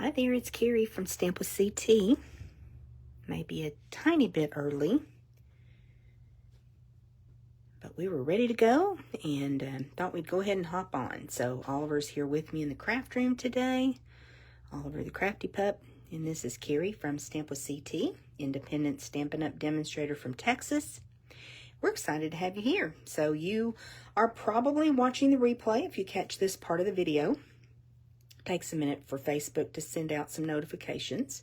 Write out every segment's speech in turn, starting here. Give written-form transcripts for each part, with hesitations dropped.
Hi there, it's Carrie from Stamp with CT. Maybe a tiny bit early, but we were ready to go and thought we'd go ahead and hop on. So Oliver's here with me in the craft room today. Oliver the Crafty Pup, and this is Carrie from Stamp with CT, independent Stampin' Up demonstrator from Texas. We're excited to have you here. So you are probably watching the replay if you catch this part of the video. Takes a minute for Facebook to send out some notifications.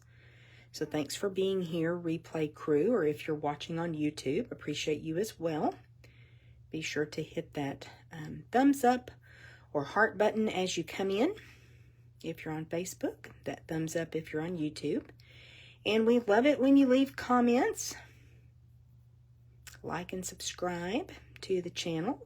So thanks for being here, replay crew, or if you're watching on YouTube, appreciate you as well. Be sure to hit that thumbs up or heart button as you come in. If you're on Facebook, that thumbs up if you're on YouTube. And we love it when you leave comments. Like and subscribe to the channel.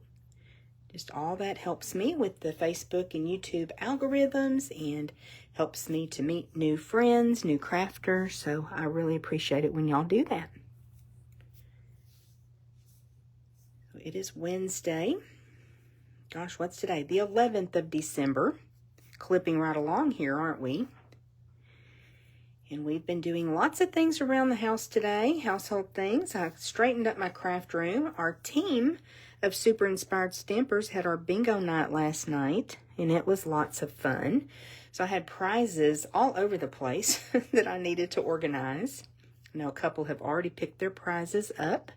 Just all that helps me with the Facebook and YouTube algorithms and helps me to meet new friends, new crafters. So I really appreciate it when y'all do that. So it is Wednesday. Gosh, what's today? The 11th of December. Clipping right along here, aren't we? And we've been doing lots of things around the house today, household things. I straightened up my craft room. Our team of super inspired stampers had our bingo night last night, and it was lots of fun. So I had prizes all over the place that I needed to organize. Now a couple have already picked their prizes up.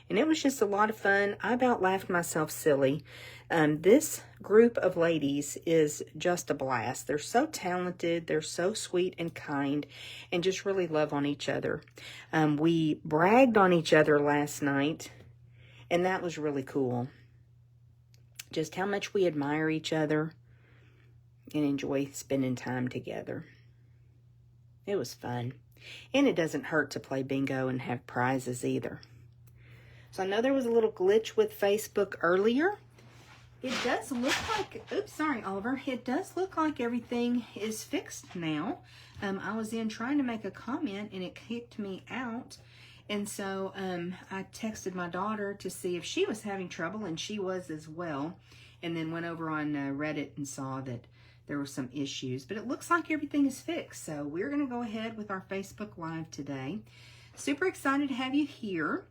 And it was just a lot of fun. I about laughed myself silly. This group of ladies is just a blast. They're so talented. They're so sweet and kind and just really love on each other. We bragged on each other last night, and that was really cool. Just how much we admire each other and enjoy spending time together. It was fun. And it doesn't hurt to play bingo and have prizes either. So I know there was a little glitch with Facebook earlier. It does look like, oops, sorry, Oliver. It does look like everything is fixed now. I was in trying to make a comment and it kicked me out. And so I texted my daughter to see if she was having trouble, and she was as well. And then went over on Reddit and saw that there were some issues. But it looks like everything is fixed. So we're going to go ahead with our Facebook Live today. Super excited to have you here.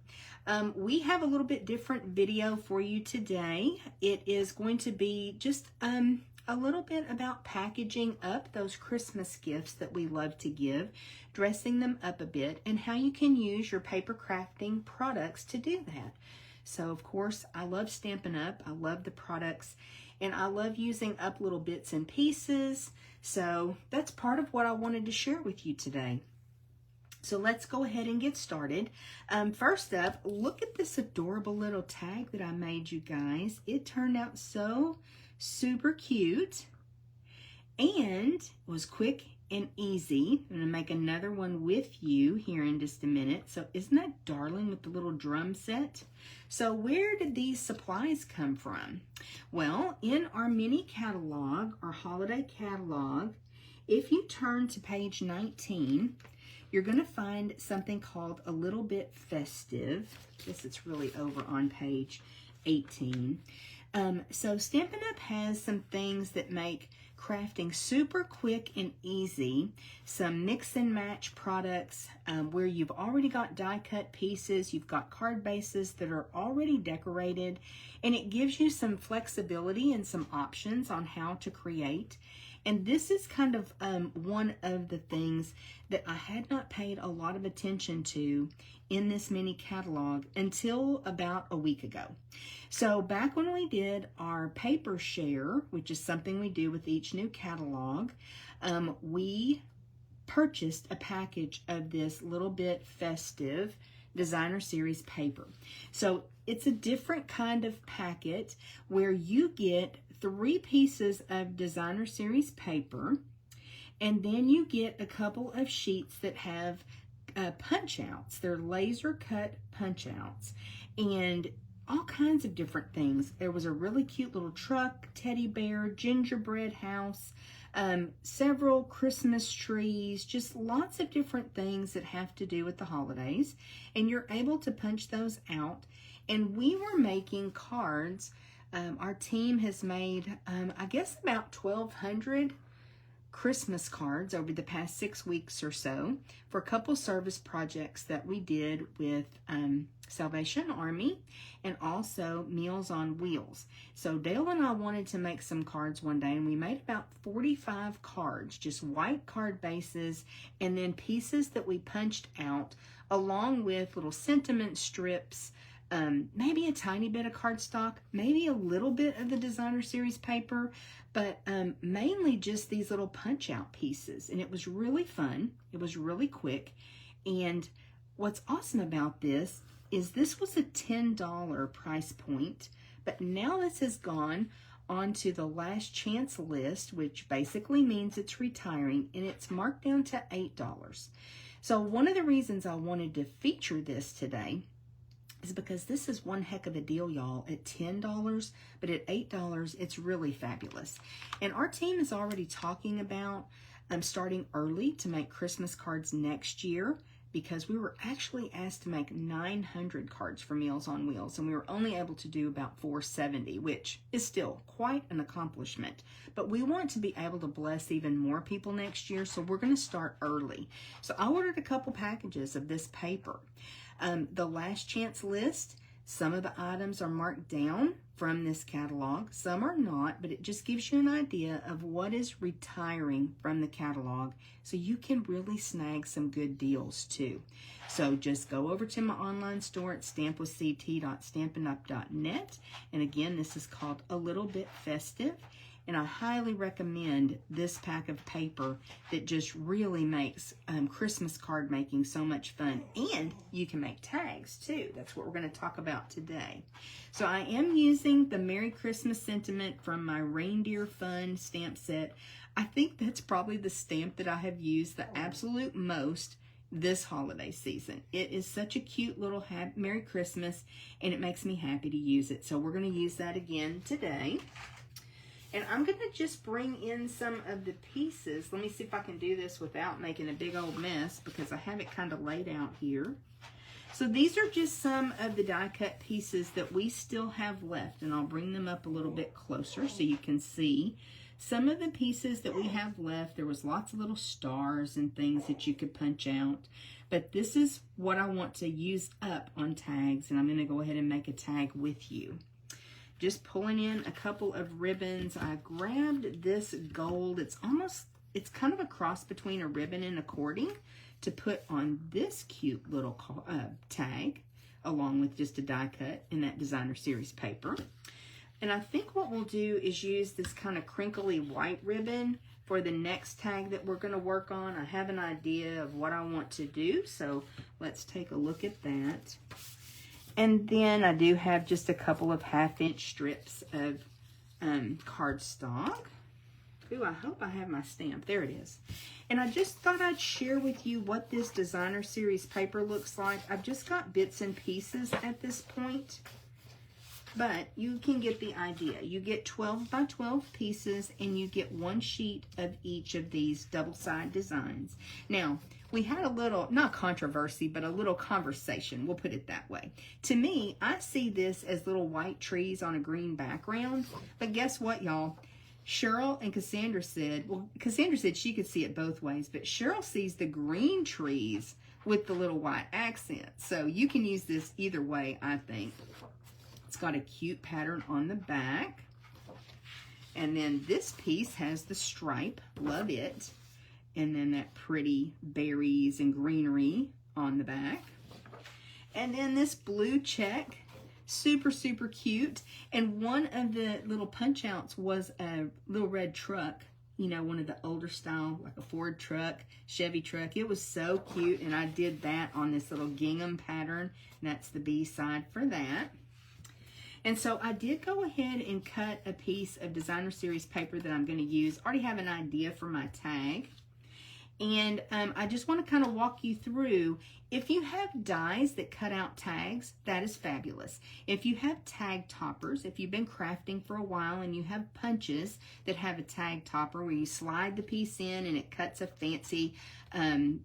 We have a little bit different video for you today. It is going to be just a little bit about packaging up those Christmas gifts that we love to give, dressing them up a bit, and how you can use your paper crafting products to do that. So, of course, I love Stampin' Up. I love the products, and I love using up little bits and pieces. So that's part of what I wanted to share with you today. So let's go ahead and get started. First up, look at this adorable little tag that I made, you guys. It turned out so super cute, and it was quick and easy. I'm gonna make another one with you here in just a minute. So isn't that darling with the little drum set? So where did these supplies come from? Well, in our mini catalog, our holiday catalog, if you turn to page 19, you're going to find something called A Little Bit Festive. I guess it's really over on page 18. So Stampin' Up has some things that make crafting super quick and easy. Some mix and match products where you've already got die cut pieces, you've got card bases that are already decorated, and it gives you some flexibility and some options on how to create. And this is kind of one of the things that I had not paid a lot of attention to in this mini catalog until about a week ago. So back when we did our paper share, which is something we do with each new catalog, we purchased a package of this Little Bit Festive Designer Series paper. So it's a different kind of packet where you get 3 pieces of Designer Series paper, and then you get a couple of sheets that have punch outs. They're laser cut punch outs and all kinds of different things. There was a really cute little truck, teddy bear, gingerbread house, several Christmas trees, just lots of different things that have to do with the holidays, and you're able to punch those out. And we were making cards. Our team has made, I guess, about 1,200 Christmas cards over the past 6 weeks or so for a couple service projects that we did with Salvation Army and also Meals on Wheels. So Dale and I wanted to make some cards one day, and we made about 45 cards, just white card bases, and then pieces that we punched out along with little sentiment strips, maybe a tiny bit of cardstock, maybe a little bit of the designer series paper, but mainly just these little punch out pieces. And it was really fun. It was really quick. And what's awesome about this is this was a $10 price point, but now this has gone onto the last chance list, which basically means it's retiring, and it's marked down to $8. So one of the reasons I wanted to feature this today is because this is one heck of a deal, y'all, at $10, but at $8, it's really fabulous. And our team is already talking about starting early to make Christmas cards next year, because we were actually asked to make 900 cards for Meals on Wheels, and we were only able to do about 470, which is still quite an accomplishment. But we want to be able to bless even more people next year, so we're going to start early. So I ordered a couple packages of this paper. The last chance list, some of the items are marked down from this catalog, some are not, but it just gives you an idea of what is retiring from the catalog, so you can really snag some good deals too. So just go over to my online store at stampwithct.stampinup.net, and again, this is called A Little Bit Festive. And I highly recommend this pack of paper that just really makes Christmas card making so much fun. And you can make tags too. That's what we're going to talk about today. So I am using the Merry Christmas sentiment from my Reindeer Fun stamp set. I think that's probably the stamp that I have used the absolute most this holiday season. It is such a cute little Merry Christmas, and it makes me happy to use it. So we're going to use that again today. And I'm going to just bring in some of the pieces. Let me see if I can do this without making a big old mess, because I have it kind of laid out here. So these are just some of the die cut pieces that we still have left, and I'll bring them up a little bit closer so you can see some of the pieces that we have left. There was lots of little stars and things that you could punch out, but this is what I want to use up on tags, and I'm going to go ahead and make a tag with you. Just pulling in a couple of ribbons. I grabbed this gold. It's kind of a cross between a ribbon and a cording to put on this cute little tag, along with just a die cut in that designer series paper. And I think what we'll do is use this kind of crinkly white ribbon for the next tag that we're going to work on. I have an idea of what I want to do, so let's take a look at that. And then I do have just a couple of 1/2-inch strips of cardstock. Ooh, I hope I have my stamp. There it is. And I just thought I'd share with you what this designer series paper looks like. I've just got bits and pieces at this point, but you can get the idea. You get 12 by 12 pieces, and you get one sheet of each of these double-side designs. Now, we had a little, not controversy, but a little conversation. We'll put it that way. To me, I see this as little white trees on a green background. But guess what, y'all? Cheryl and Cassandra said, well, Cassandra said she could see it both ways, but Cheryl sees the green trees with the little white accent. So you can use this either way, I think. It's got a cute pattern on the back. And then this piece has the stripe. Love it. And then that pretty berries and greenery on the back. And then this blue check, super, super cute. And one of the little punch outs was a little red truck, you know, one of the older style, like a Ford truck, Chevy truck. It was so cute, and I did that on this little gingham pattern. And that's the B side for that. And so I did go ahead and cut a piece of designer series paper that I'm going to use. I already have an idea for my tag. And I just want to kind of walk you through, if you have dies that cut out tags, that is fabulous. If you have tag toppers, if you've been crafting for a while and you have punches that have a tag topper where you slide the piece in and it cuts a fancy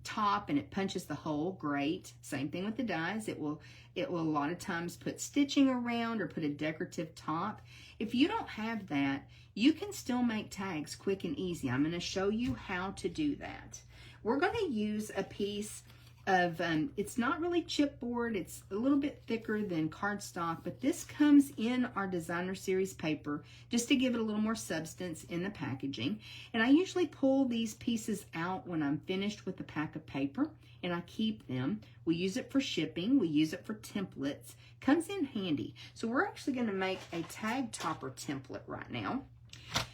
top and it punches the hole, great. Same thing with the dies. It will a lot of times put stitching around or put a decorative top. If you don't have that, you can still make tags quick and easy. I'm going to show you how to do that. We're going to use a piece of, it's not really chipboard, it's a little bit thicker than cardstock, but this comes in our designer series paper just to give it a little more substance in the packaging. And I usually pull these pieces out when I'm finished with the pack of paper, and I keep them. We use it for shipping, we use it for templates. Comes in handy. So we're actually going to make a tag topper template right now.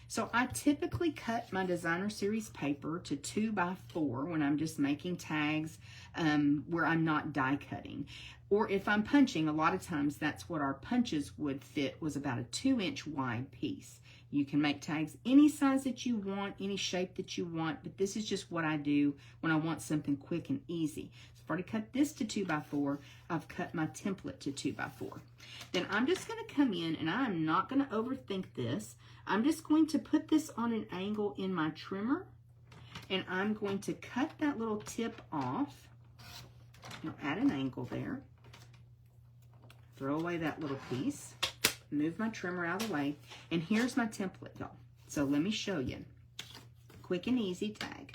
So I typically cut my designer series paper to 2x4 when I'm just making tags where I'm not die cutting. Or if I'm punching, a lot of times that's what our punches would fit, was about a 2-inch wide piece. You can make tags any size that you want, any shape that you want, but this is just what I do when I want something quick and easy. So I've already cut this to 2x4. I've cut my template to 2x4. Then I'm just going to come in, and I'm not going to overthink this. I'm just going to put this on an angle in my trimmer, and I'm going to cut that little tip off, at an angle there. Throw away that little piece. Move my trimmer out of the way, and here's my template, y'all. So let me show you. Quick and easy tag.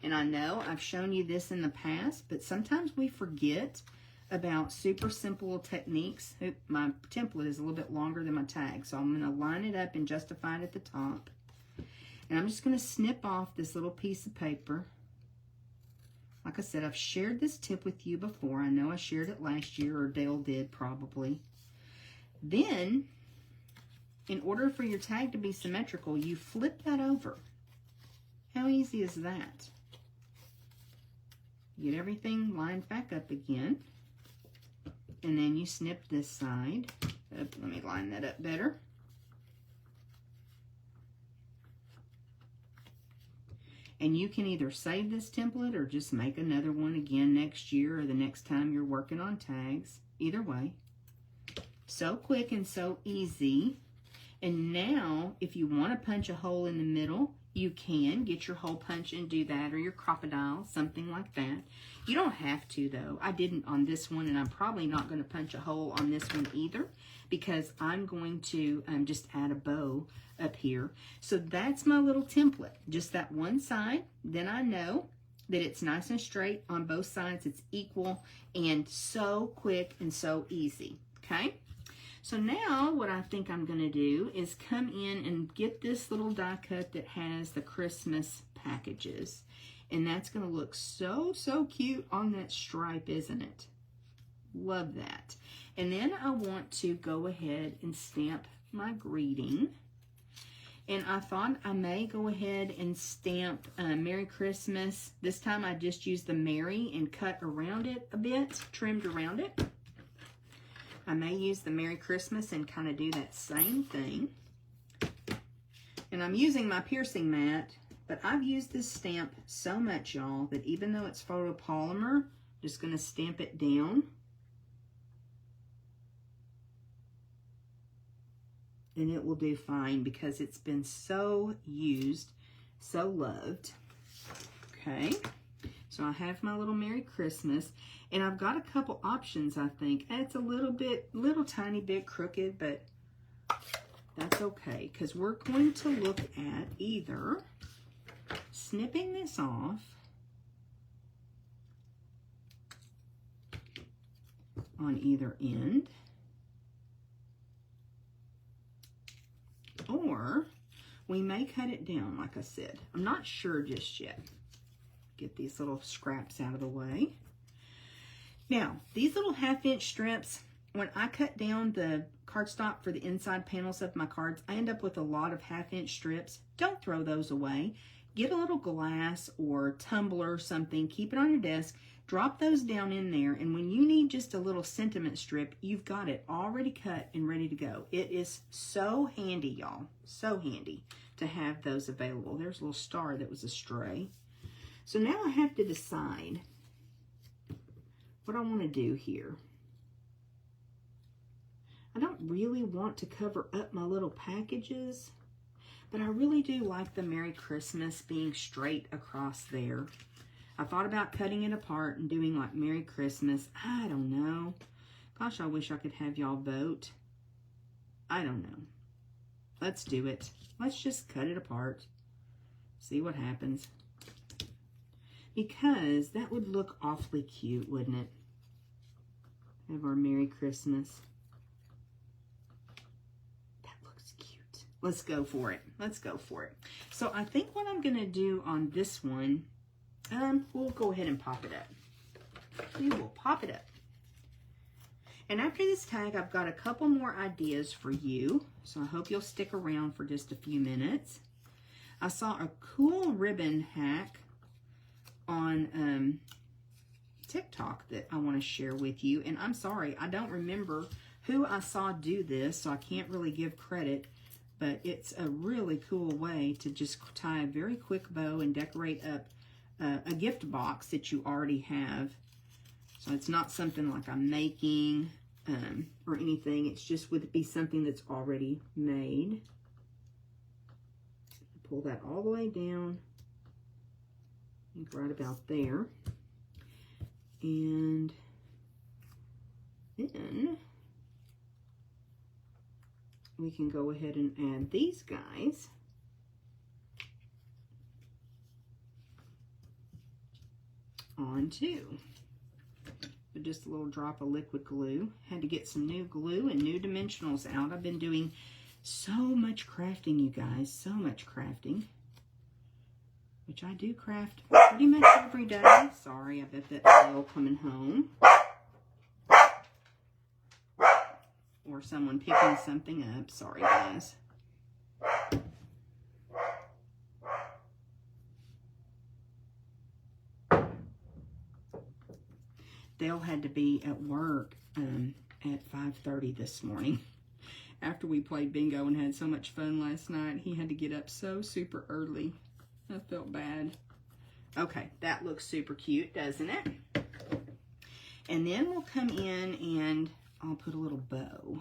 And I know I've shown you this in the past, but sometimes we forget about super simple techniques. My template is a little bit longer than my tag, so I'm going to line it up and justify it at the top. And I'm just going to snip off this little piece of paper. Like I said, I've shared this tip with you before. I know I shared it last year, or Dale did probably. Then, in order for your tag to be symmetrical, you flip that over. How easy is that? Get everything lined back up again. And then you snip this side. Let me line that up better. And you can either save this template or just make another one again next year or the next time you're working on tags. Either way. So quick and so easy. And now, if you want to punch a hole in the middle, you can get your hole punch and do that, or your crocodile, something like that. You don't have to, though. I didn't on this one, and I'm probably not going to punch a hole on this one either, because I'm going to just add a bow up here. So that's my little template, just that one side. Then I know that it's nice and straight on both sides. It's equal and so quick and so easy, okay? So now what I think I'm going to do is come in and get this little die cut that has the Christmas packages. And that's going to look so, so cute on that stripe, isn't it? Love that. And then I want to go ahead and stamp my greeting. And I thought I may go ahead and stamp Merry Christmas. This time I just used the Merry and cut around it a bit, trimmed around it. I may use the Merry Christmas and kind of do that same thing. And I'm using my piercing mat, but I've used this stamp so much, y'all, that even though it's photopolymer, I'm just going to stamp it down. And it will do fine because it's been so used, so loved. Okay. So I have my little Merry Christmas, and I've got a couple options, I think. It's a little tiny bit crooked, but that's okay, because we're going to look at either snipping this off on either end, or we may cut it down, like I said. I'm not sure just yet. Get these little scraps out of the way. Now, these little 1/2-inch strips, when I cut down the cardstock for the inside panels of my cards, I end up with a lot of 1/2-inch strips. Don't throw those away. Get a little glass or tumbler or something, keep it on your desk, drop those down in there, and when you need just a little sentiment strip, you've got it already cut and ready to go. It is so handy, y'all. So handy to have those available. There's a little star that was a stray. So now I have to decide what I want to do here. I don't really want to cover up my little packages, but I really do like the Merry Christmas being straight across there. I thought about cutting it apart and doing like Merry Christmas. I don't know. Gosh, I wish I could have y'all vote. I don't know. Let's do it. Let's just cut it apart. See what happens. Because that would look awfully cute, wouldn't it? Have our Merry Christmas. That looks cute. Let's go for it. Let's go for it. So I think what I'm going to do on this one, we'll go ahead and pop it up. We will pop it up. And after this tag, I've got a couple more ideas for you. So I hope you'll stick around for just a few minutes. I saw a cool ribbon hack on TikTok that I want to share with you. And I'm sorry, I don't remember who I saw do this, so I can't really give credit. But it's a really cool way to just tie a very quick bow and decorate up a gift box that you already have. So it's not something like I'm making or anything. It's just would be something that's already made. Pull that all the way down. I think right about there. And then we can go ahead and add these guys. On too. With just a little drop of liquid glue. Had to get some new glue and new dimensionals out. I've been doing so much crafting, you guys. So much crafting. Which I do craft pretty much every day. Sorry, I bet that's Bill coming home. Or someone picking something up. Sorry, guys. Dale had to be at work at 5:30 this morning. After we played bingo and had so much fun last night, he had to get up so super early. I felt bad. Okay, that looks super cute, doesn't it? And then we'll come in and I'll put a little bow.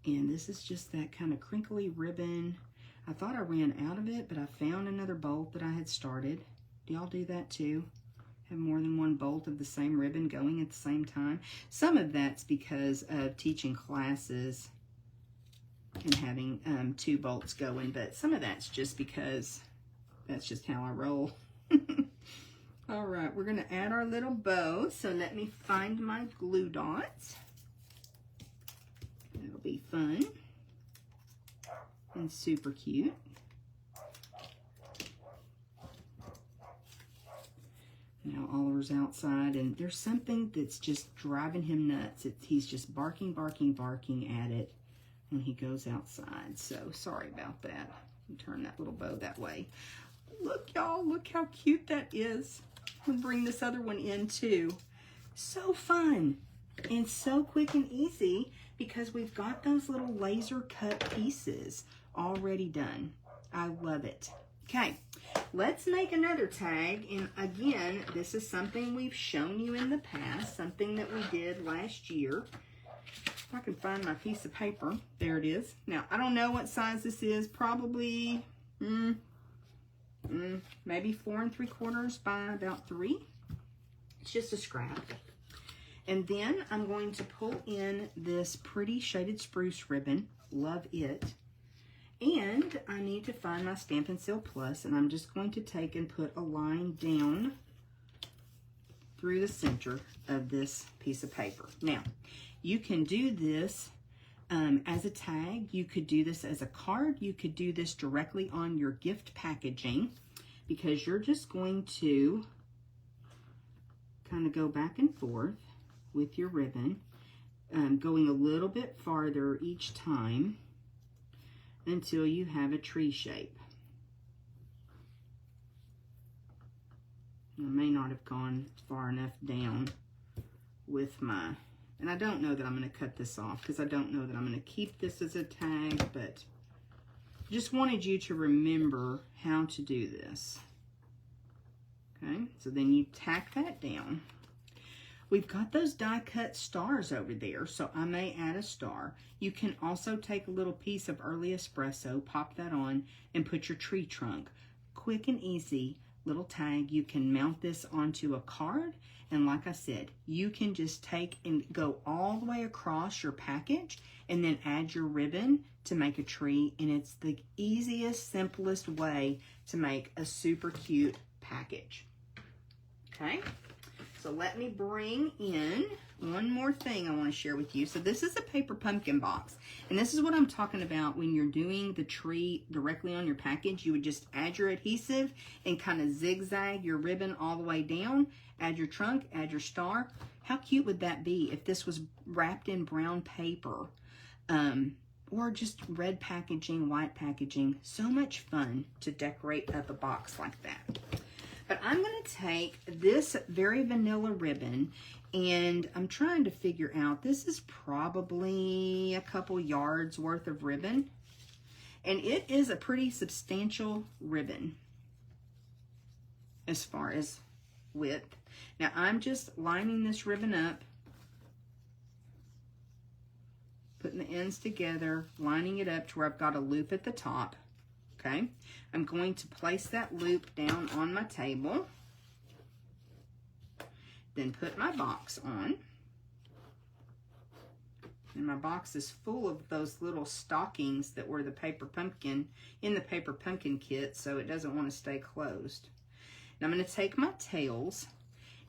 And this is just that kind of crinkly ribbon. I thought I ran out of it, but I found another bolt that I had started. Do y'all do that too? Have more than one bolt of the same ribbon going at the same time? Some of that's because of teaching classes and having two bolts going, but some of that's just because that's just how I roll. All right, we're going to add our little bow, so let me find my glue dots. It'll be fun and super cute. Now Oliver's outside, and there's something that's just driving him nuts. He's just barking, barking, barking at it when he goes outside. So sorry about that. Turn that little bow that way. Look, y'all, look how cute that is. We'll bring this other one in too. So fun and so quick and easy because we've got those little laser cut pieces already done. I love it. Okay, let's make another tag. And again, this is something we've shown you in the past, something that we did last year. If I can find my piece of paper, there it is. Now, I don't know what size this is, probably maybe 4 3/4 by about 3. It's just a scrap. And then I'm going to pull in this pretty shaded spruce ribbon. Love it. And I need to find my Stampin' Seal Plus, and I'm just going to take and put a line down through the center of this piece of paper. Now, you can do this as a tag. You could do this as a card. You could do this directly on your gift packaging because you're just going to kind of go back and forth with your ribbon, going a little bit farther each time until you have a tree shape. I may not have gone far enough down with my, and I don't know that I'm going to cut this off because I don't know that I'm going to keep this as a tag, but just wanted you to remember how to do this. Okay, so then you tack that down. We've got those die cut stars over there, so I may add a star. You can also take a little piece of early espresso, pop that on, and put your tree trunk. Quick and easy, little tag. You can mount this onto a card, and like I said, you can just take and go all the way across your package and then add your ribbon to make a tree, and it's the easiest, simplest way to make a super cute package. Okay, so let me bring in one more thing I want to share with you. So this is a paper pumpkin box, and this is what I'm talking about when you're doing the tree directly on your package. You would just add your adhesive and kind of zigzag your ribbon all the way down, add your trunk, add your star. How cute would that be if this was wrapped in brown paper, or just red packaging, white packaging? So much fun to decorate up a box like that. But I'm going to take this very vanilla ribbon, and I'm trying to figure out, this is probably a couple yards worth of ribbon, and it is a pretty substantial ribbon as far as width. Now I'm just lining this ribbon up, putting the ends together, lining it up to where I've got a loop at the top. Okay, I'm going to place that loop down on my table, then put my box on. And my box is full of those little stockings that were the paper pumpkin, in the paper pumpkin kit, so it doesn't want to stay closed. Now I'm going to take my tails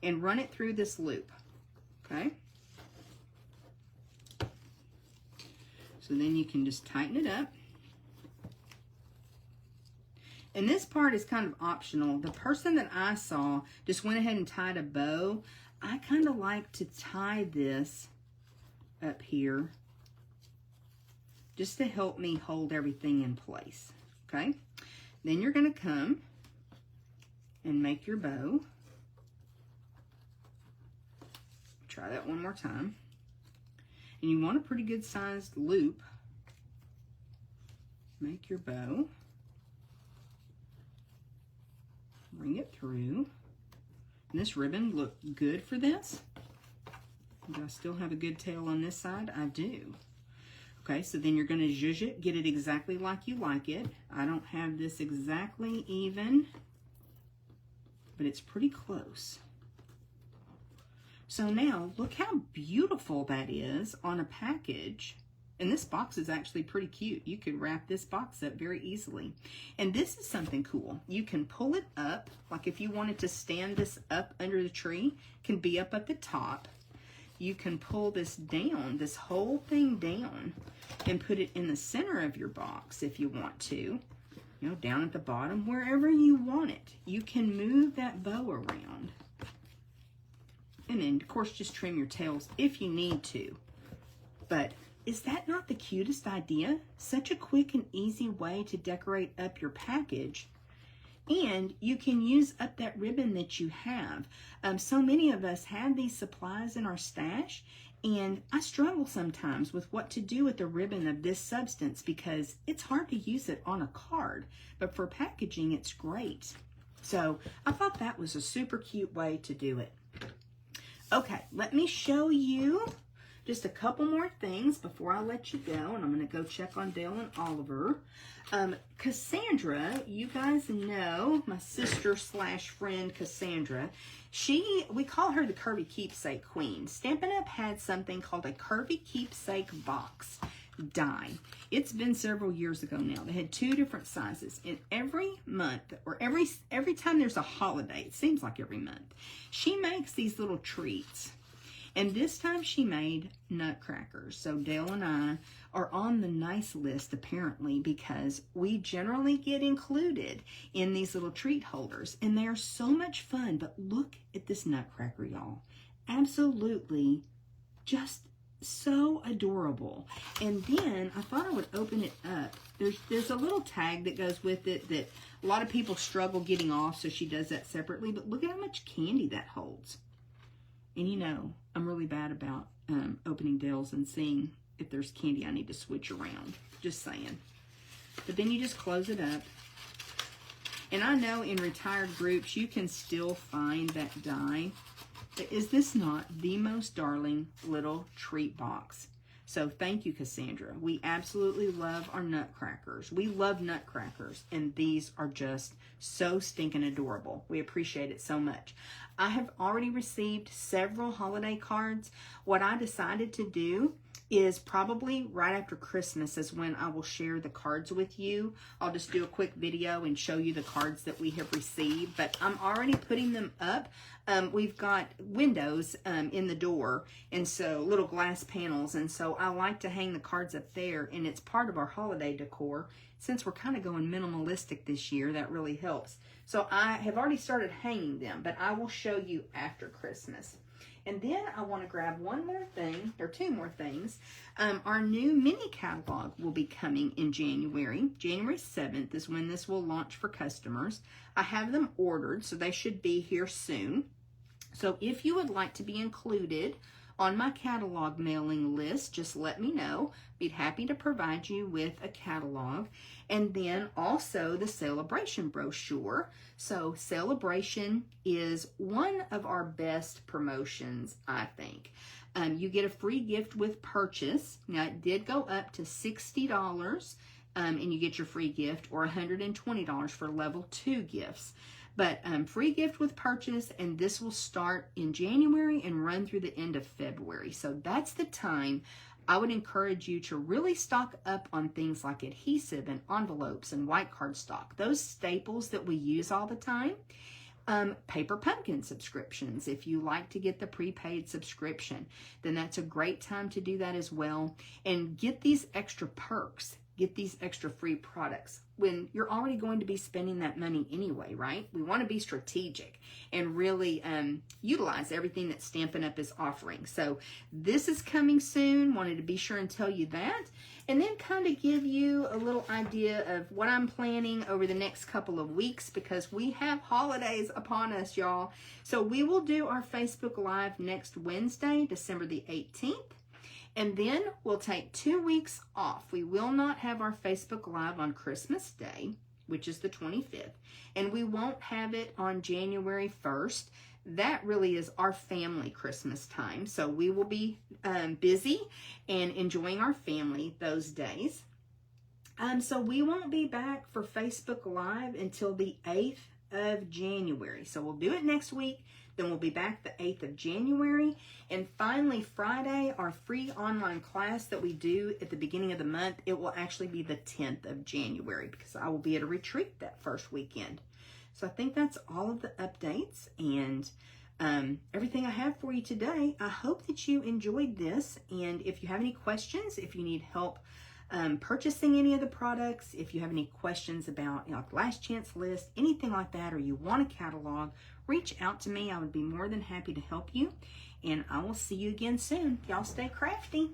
and run it through this loop. Okay, so then you can just tighten it up. And this part is kind of optional. The person that I saw just went ahead and tied a bow. I kind of like to tie this up here just to help me hold everything in place. Okay, then you're going to come and make your bow. Try that one more time. And you want a pretty good sized loop. Make your bow. Bring it through. And this ribbon looked good for this. Do I still have a good tail on this side? I do. Okay, so then you're going to zhuzh it, get it exactly like you like it. I don't have this exactly even, but it's pretty close. So now, look how beautiful that is on a package. And this box is actually pretty cute. You could wrap this box up very easily. And this is something cool. You can pull it up, like if you wanted to stand this up under the tree, it can be up at the top. You can pull this down, this whole thing down, and put it in the center of your box if you want to. You know, down at the bottom, wherever you want it. You can move that bow around. And then, of course, just trim your tails if you need to. But is that not the cutest idea? Such a quick and easy way to decorate up your package. And you can use up that ribbon that you have. So many of us have these supplies in our stash, and I struggle sometimes with what to do with a ribbon of this substance because it's hard to use it on a card. But for packaging, it's great. So I thought that was a super cute way to do it. Okay, let me show you just a couple more things before I let you go, and I'm going to go check on Dale and Oliver. Cassandra, you guys know, my sister slash friend Cassandra, we call her the Curvy Keepsake Queen. Stampin' Up! Had something called a Curvy Keepsake box die. It's been several years ago now. They had 2 different sizes, and every month, or every time there's a holiday, it seems like every month, she makes these little treats. And this time she made nutcrackers. So Dale and I are on the nice list apparently because we generally get included in these little treat holders. And they are so much fun. But look at this nutcracker, y'all. Absolutely just so adorable. And then I thought I would open it up. There's a little tag that goes with it that a lot of people struggle getting off, so she does that separately. But look at how much candy that holds. And you know, I'm really bad about opening Dale's and seeing if there's candy I need to switch around. Just saying. But then you just close it up. And I know in retired groups, you can still find that die. Is this not the most darling little treat box? So thank you, Cassandra. We absolutely love our nutcrackers. We love nutcrackers, and these are just so stinking adorable. We appreciate it so much. I have already received several holiday cards. What I decided to do is probably right after Christmas is when I will share the cards with you. I'll just do a quick video and show you the cards that we have received, but I'm already putting them up. We've got windows in the door, and so little glass panels, and so I like to hang the cards up there, and it's part of our holiday decor. Since we're kind of going minimalistic this year, that really helps. So I have already started hanging them, but I will show you after Christmas. And then I want to grab one more thing, or two more things. Our new mini catalog will be coming in January. January 7th is when this will launch for customers. I have them ordered, so they should be here soon. So if you would like to be included on my catalog mailing list, just let me know. Be happy to provide you with a catalog. And then also the Celebration brochure. So Celebration is one of our best promotions, I think. You get a free gift with purchase. Now it did go up to $60 and you get your free gift, or $120 for level 2 gifts. But free gift with purchase, and this will start in January and run through the end of February. So that's the time I would encourage you to really stock up on things like adhesive and envelopes and white cardstock, those staples that we use all the time. Paper Pumpkin subscriptions. If you like to get the prepaid subscription, then that's a great time to do that as well. And get these extra perks. Get these extra free products when you're already going to be spending that money anyway, right? We want to be strategic and really utilize everything that Stampin' Up! Is offering. So this is coming soon. Wanted to be sure and tell you that. And then kind of give you a little idea of what I'm planning over the next couple of weeks, because we have holidays upon us, y'all. So we will do our Facebook Live next Wednesday, December the 18th. And then we'll take 2 weeks off. We will not have our Facebook Live on Christmas Day, which is the 25th. And we won't have it on January 1st. That really is our family Christmas time. So we will be busy and enjoying our family those days. So we won't be back for Facebook Live until the 8th of January. So we'll do it next week. Then we'll be back the 8th of January. And finally, Friday, our free online class that we do at the beginning of the month, it will actually be the 10th of January, because I will be at a retreat that first weekend. So I think that's all of the updates and everything I have for you today. I hope that you enjoyed this. And if you have any questions, if you need help purchasing any of the products, if you have any questions about like last chance list, anything like that, or you want a catalog, reach out to me. I would be more than happy to help you. And I will see you again soon. Y'all stay crafty.